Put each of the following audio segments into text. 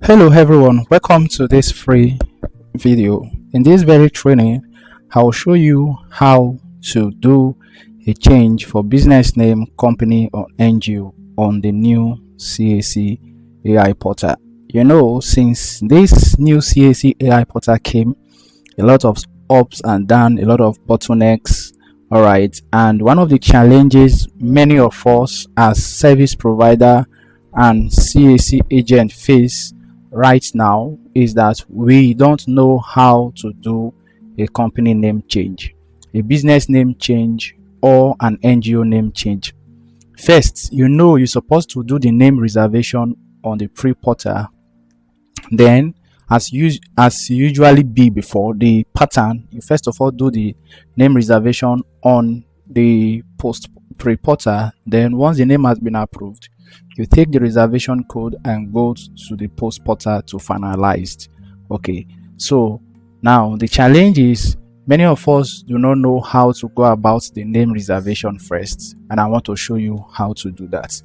Hello everyone, welcome to this free video. In this very training, I will show you how to do a change for business name, company or NGO on the new CAC AI portal. Since this new CAC AI portal came, a lot of ups and downs, a lot of bottlenecks. All right, and one of the challenges many of us as service provider and CAC agent face right now is that we don't know how to do a company name change, a business name change, or an NGO name change. First, you're supposed to do the name reservation on the pre-portal. Then, as usually be before, the pattern, you first of all do the name reservation on the post pre-portal. Then once the name has been approved, you take the reservation code and go to the post portal to finalize. Okay, so now the challenge is many of us do not know how to go about the name reservation first, and I want to show you how to do that.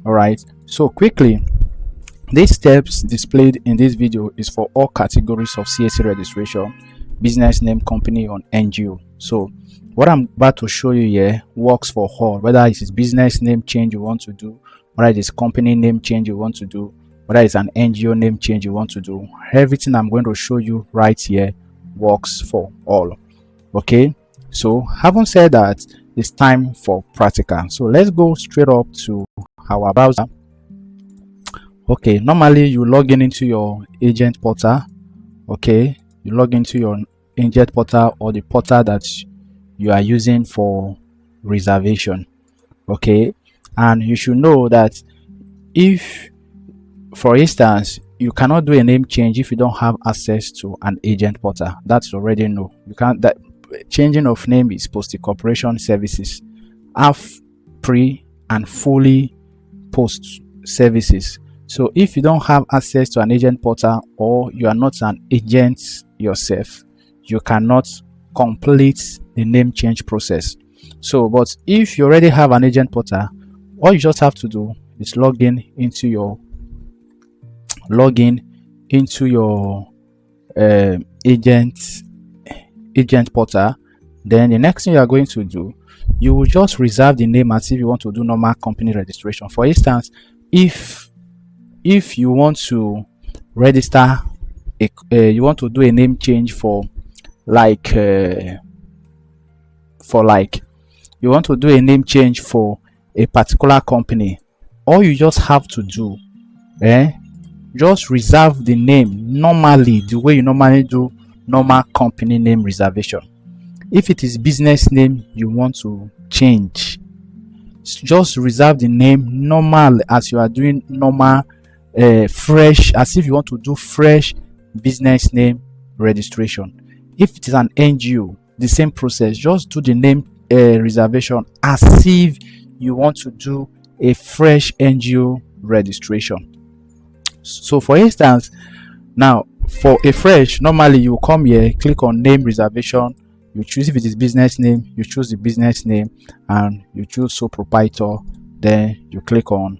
All right, so quickly, these steps displayed in this video is for all categories of CAC registration, business name, company, or NGO. So what I'm about to show you here works for all, whether it is business name change you want to do, whether it is company name change you want to do, whether it's an NGO name change you want to do. Everything I'm going to show you right here works for all. Okay, so having said that, it's time for practical. So let's go straight up to our browser. Okay, normally you log into your agent portal. Okay, you log into your agent portal or the portal that you are using for reservation. Okay, and you should know that if, for instance, you cannot do a name change if you don't have access to an agent portal. That's already no. You can't. That changing of name is post-incorporation services, half pre and fully post services. So if you don't have access to an agent portal or you are not an agent yourself, you cannot complete the name change process. So, but if you already have an agent portal, all you just have to do is log into your agent portal. Then the next thing you are going to do, you will just reserve the name as if you want to do normal company registration. For instance, if you want to register you want to do a name change for you want to do a name change for a particular company, all you just have to do, just reserve the name normally, the way you normally do normal company name reservation. If it is business name you want to change, just reserve the name normal as you are doing normal fresh, as if you want to do fresh business name registration. If it is an NGO, the same process, just do the name reservation as if you want to do a fresh NGO registration. So for instance, now for a fresh, normally you come here, click on name reservation, you choose, if it is business name, you choose the business name and you choose sole proprietor, then you click on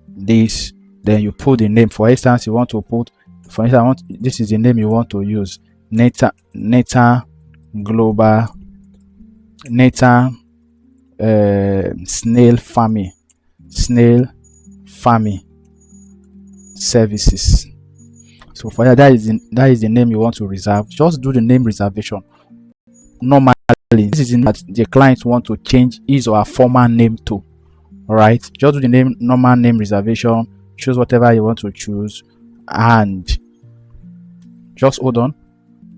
this, then you put the name. For instance, you want to put, for instance, this is the name you want to use, Neta Global, Neta Snail Farming Services. So for that is the name you want to reserve. Just do the name reservation normally. This is in that the client want to change his or her former name to. All right, just do the name normal name reservation, choose whatever you want to choose, and just hold on.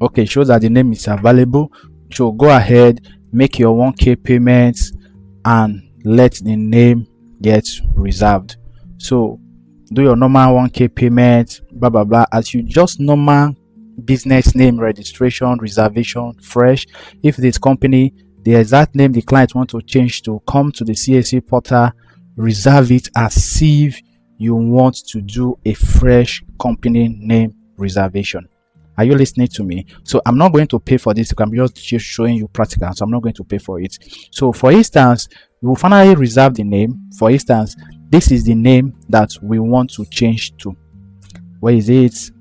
Okay, shows that the name is available. So go ahead, make your 1K payments and let the name get reserved. So do your normal 1K payment, blah blah blah, as you just normal business name registration reservation fresh. If this company, the exact name the client want to change to, come to the CAC portal, reserve it as if you want to do a fresh company name reservation. Are you listening to me? So I'm not going to pay for this. I'm just showing you practical, so I'm not going to pay for it. So for instance, we will finally reserve the name. For instance, this is the name that we want to change to. Where is it?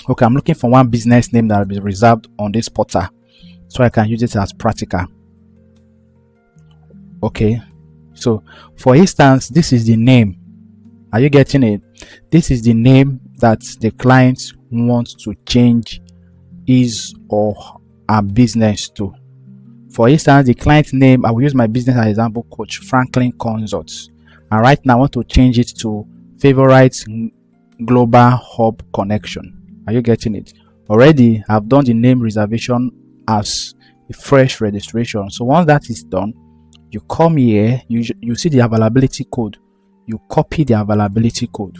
Okay, I'm looking for one business name that will be reserved on this portal, so I can use it as practical. Okay, so for instance, this is the name. Are you getting it? This is the name that the client wants to change his or her business to. For instance, the client name, I will use my business as example, Coach Franklin Consults. And right now I want to change it to Favorite Global Hub Connection. Are you getting it? Already I've done the name reservation as a fresh registration. So once that is done, you come here, you see the availability code. You copy the availability code.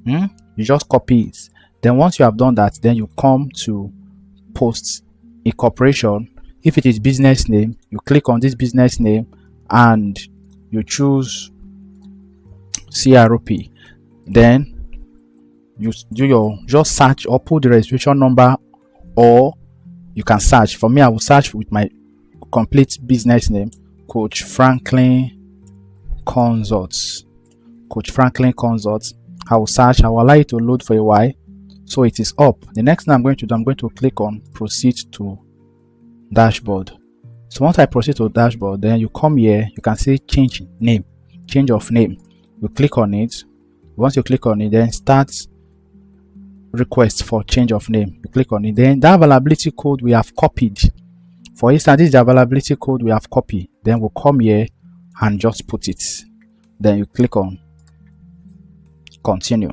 You just copy it. Then once you have done that, then you come to Post-Incorporation. If it is business name, you click on this business name and you choose CROP. Then you do your just search or put the registration number, or you can search. For me, I will search with my complete business name, Coach Franklin Consults. Coach Franklin Consults. I will search. I will allow it to load for a while. So it is up. The next thing I'm going to do, I'm going to click on proceed to dashboard. So once I proceed to dashboard, then you come here, you can see change name, change of name. You click on it. Once you click on it, then start request for change of name. You click on it. Then that availability code we have copied. For instance, this is the availability code we have copied. Then we'll come here and just put it. Then you click on continue.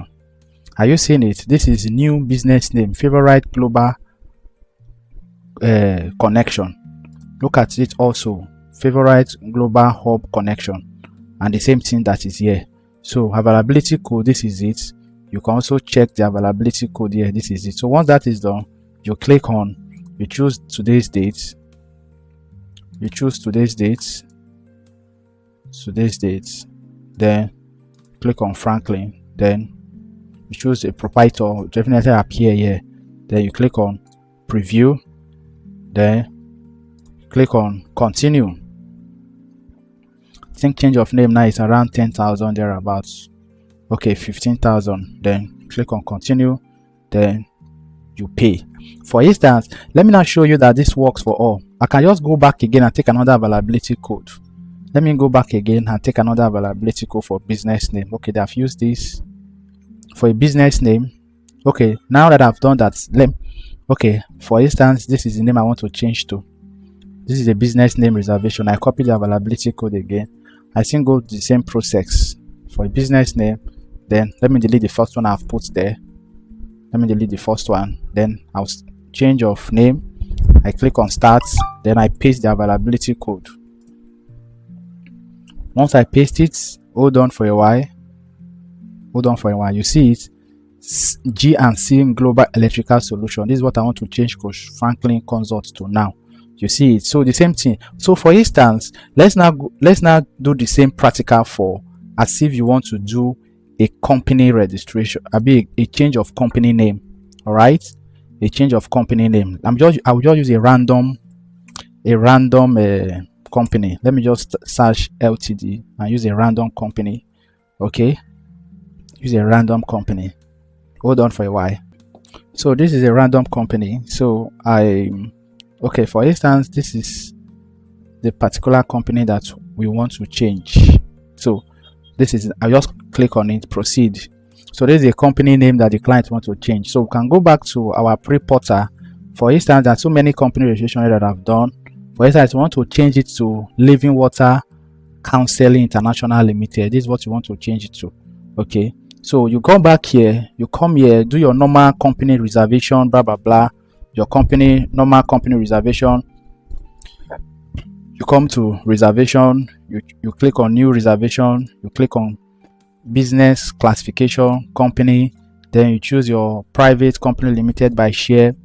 Are you seeing it? This is new business name, Favorite Global Connection. Look at it also, Favorite Global Hub Connection, and the same thing that is here. So availability code, this is it. You can also check the availability code here. This is it. So once that is done, you click on, you choose today's date. You choose today's date. Then click on Franklin. Then you choose a proprietor, definitely appear here. Then you click on preview. Then click on continue. I think change of name now is around 10,000 thereabouts. Okay, 15,000. Then click on continue. Then you pay. For instance, let me now show you that this works for all. I can just go back again and take another availability code. Let me go back again and take another availability code for business name. Okay, I've used this for a business name. Okay, now that I've done that, okay, for instance, this is the name I want to change to. This is a business name reservation. I copy the availability code again. I think go the same process for a business name. Then let me delete the first one I've put there. Let me delete the first one. Then I'll change of name. I click on start. Then I paste the availability code. Once I paste it, hold on for a while. You see it, G&C Global Electrical Solution. This is what I want to change Coach Franklin Consult to now. You see it. So the same thing. So for instance, let's now do the same practical for as if you want to do a company registration, a change of company name. All right, a change of company name. I will just use a random company. Let me just search LTD and use a random company. Okay, use a random company. Hold on for a while. So this is a random company. So okay, for instance, this is the particular company that we want to change. So this is, I just click on it, proceed. So this is a company name that the client wants to change. So we can go back to our pre-portal. For instance, there are so many company registrations that I've done. For instance, I want to change it to Living Water Counseling International Limited. This is what you want to change it to. Okay, so you go back here, you come here, do your normal company reservation, blah blah blah. Your normal company reservation. You come to reservation, you click on new reservation, you click on business classification company, then you choose your private company limited by share.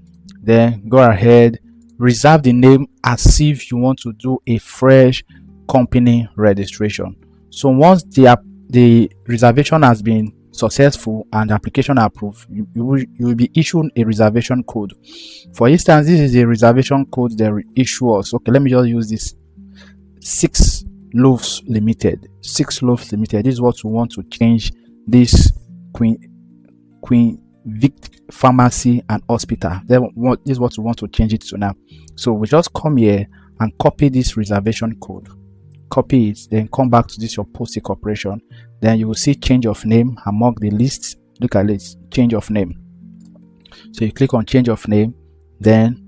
Then go ahead, reserve the name as if you want to do a fresh company registration. So once the reservation has been successful and application approved, you will be issued a reservation code. For instance, this is a reservation code they issue us. Okay, let me just use this. 6 Loaves Limited. 6 Loaves Limited. This is what we want to change this Queen Vic Pharmacy and Hospital. Then this is what we want to change it to now. So we just come here and copy this reservation code. Copy it, then come back to this your Post-Incorporation. Then you will see change of name among the list. Look at this, change of name. So you click on change of name, then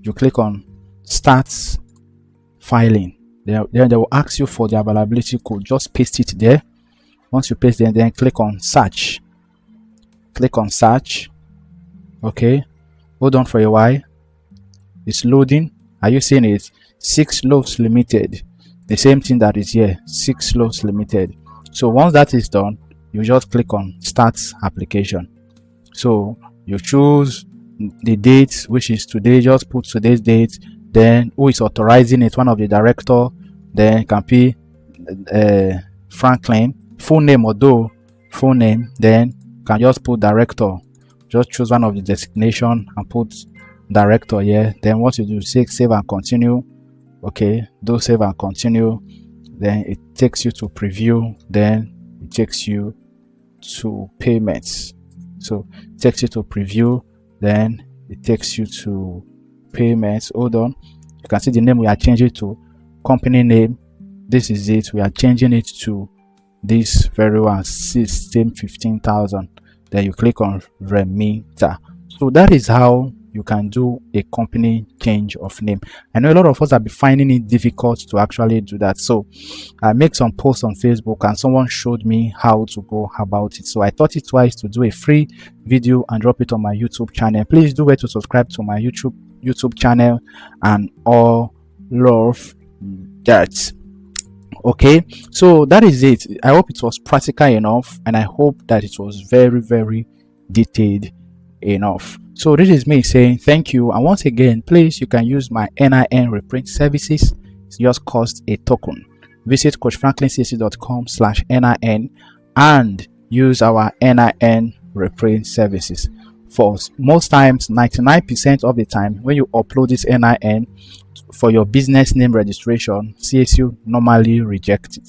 you click on start filing. Then they will ask you for the availability code. Just paste it there. Once you paste it, then click on search. Click on search. Okay, hold on for a while. It's loading. Are you seeing it? 6 loaves limited. The same thing that is here, 6 loaves limited. So once that is done, you just click on start application. So you choose the date, which is today. Just put today's date. Then who is authorizing it? One of the director. Then it can be Franklin. Full name, although full name. Then can just put director. Just choose one of the designation and put director here. Then what you do, save and continue. Okay, do save and continue. Then it takes you to preview. Then it takes you to payments. So it takes you to preview. Then it takes you to payments. Hold on, you can see the name we are changing to company name. This is it. We are changing it to this very one, system 15,000. Then you click on remitter. So that is how you can do a company change of name. I know a lot of us have been finding it difficult to actually do that. So I make some posts on Facebook and someone showed me how to go about it. So I thought it wise to do a free video and drop it on my YouTube channel. Please do wait to subscribe to my YouTube channel and all love that. Okay, so that is it. I hope it was practical enough, and I hope that it was very, very detailed enough. So this is me saying thank you, and once again, please, you can use my NIN reprint services. It just costs a token. Visit coachfranklincac.com/NIN and use our NIN reprint services. For most times, 99% of the time, when you upload this NIN for your business name registration, CAC normally rejects it.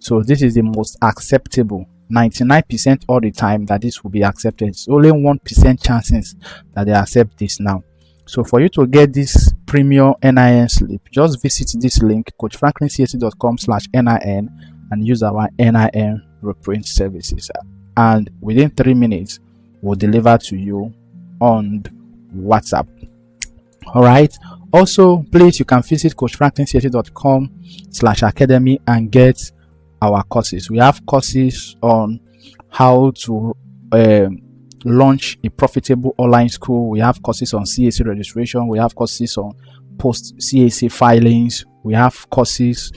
So this is the most acceptable. 99% all the time that this will be accepted. It's only 1% chances that they accept this now. So for you to get this premium NIN slip, just visit this link, coachfranklincac.com/NIN, and use our NIN reprint services. And within 3 minutes, we'll deliver to you on WhatsApp. All right. Also, please, you can visit coachfranklincac.com/academy and get our courses. We have courses on how to launch a profitable online school. We have courses on CAC registration. We have courses on post-CAC filings. We have courses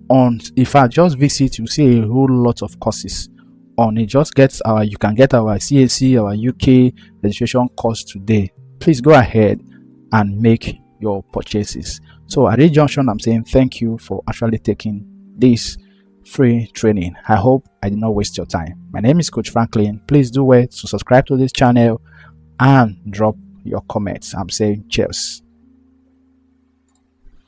on, in fact, just visit, you see a whole lot of courses on it. Just get our, you can get our CAC, our UK registration course today. Please go ahead and make your purchases. So at this junction, I'm saying thank you for actually taking this free training. I hope I did not waste your time. My name is Coach Franklin. Please do wait to subscribe to this channel and drop your comments. I'm saying cheers.